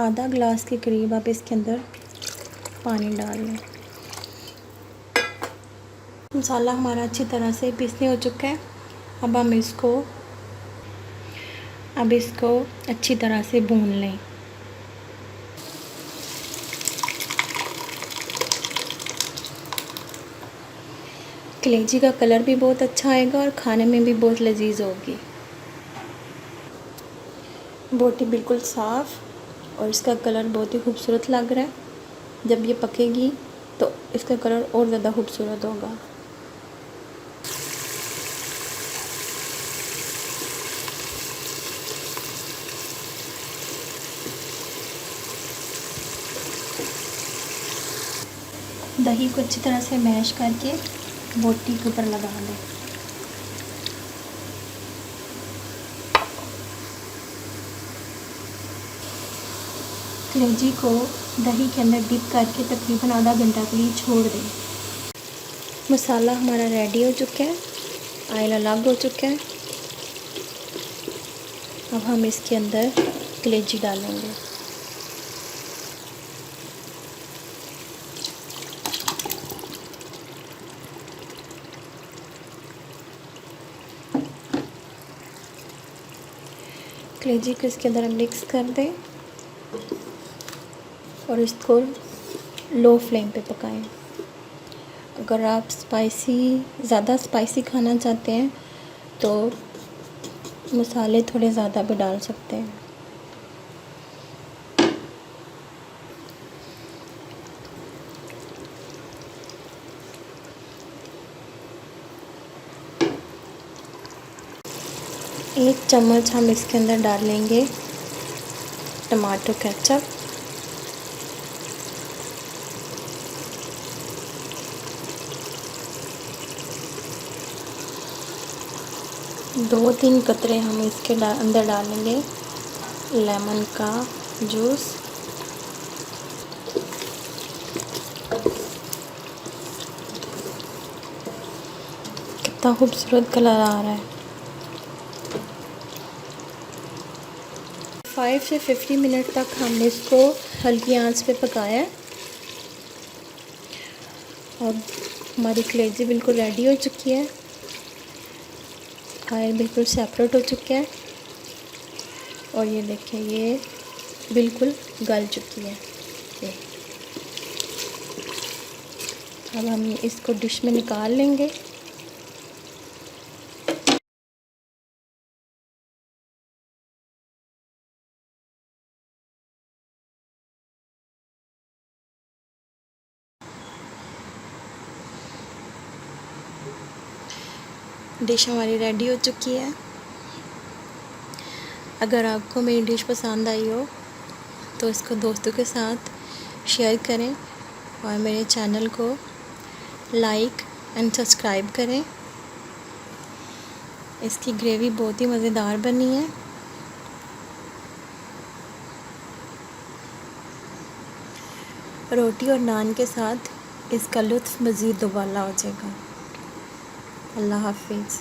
आधा ग्लास के करीब आप इसके अंदर पानी डाल लें। मसाला हमारा अच्छी तरह से पीसने हो चुका है। अब हम इसको अच्छी तरह से भून लें। कलेजी का कलर भी बहुत अच्छा आएगा और खाने में भी बहुत लजीज होगी। बोटी बिल्कुल साफ़ और इसका कलर बहुत ही खूबसूरत लग रहा है। जब ये पकेगी तो इसका कलर और ज़्यादा खूबसूरत होगा। दही को अच्छी तरह से मैश करके बोटी के ऊपर लगा दें। कलेजी को दही के अंदर डिप करके तकरीबन आधा घंटा के लिए छोड़ दें। मसाला हमारा रेडी हो चुका है, ऑयल अलग हो चुका है। अब हम इसके अंदर कलेजी डालेंगे। कलेजी को इसके अंदर मिक्स कर दें और इसको लो फ्लेम पे पकाएं। अगर आप ज़्यादा स्पाइसी खाना चाहते हैं तो मसाले थोड़े ज़्यादा भी डाल सकते हैं। एक चम्मच हम इसके अंदर डालेंगे टमाटो केचप। दो तीन कतरे हम इसके अंदर डालेंगे लेमन का जूस। कितना खूबसूरत कलर आ रहा है। 5 से 50 मिनट तक हमने इसको हल्की आंच पे पकाया। अब हमारी कलेजी बिल्कुल रेडी हो चुकी है। ऑयल बिल्कुल सेपरेट हो चुका है और ये देखिए ये बिल्कुल गल चुकी है। ये अब हम इसको डिश में निकाल लेंगे। डिश हमारी रेडी हो चुकी है। अगर आपको मेरी डिश पसंद आई हो तो इसको दोस्तों के साथ शेयर करें और मेरे चैनल को लाइक एंड सब्सक्राइब करें। इसकी ग्रेवी बहुत ही मज़ेदार बनी है। रोटी और नान के साथ इसका लुत्फ़ मज़ीद दोबाला हो जाएगा। अल्लाह हाफिज़।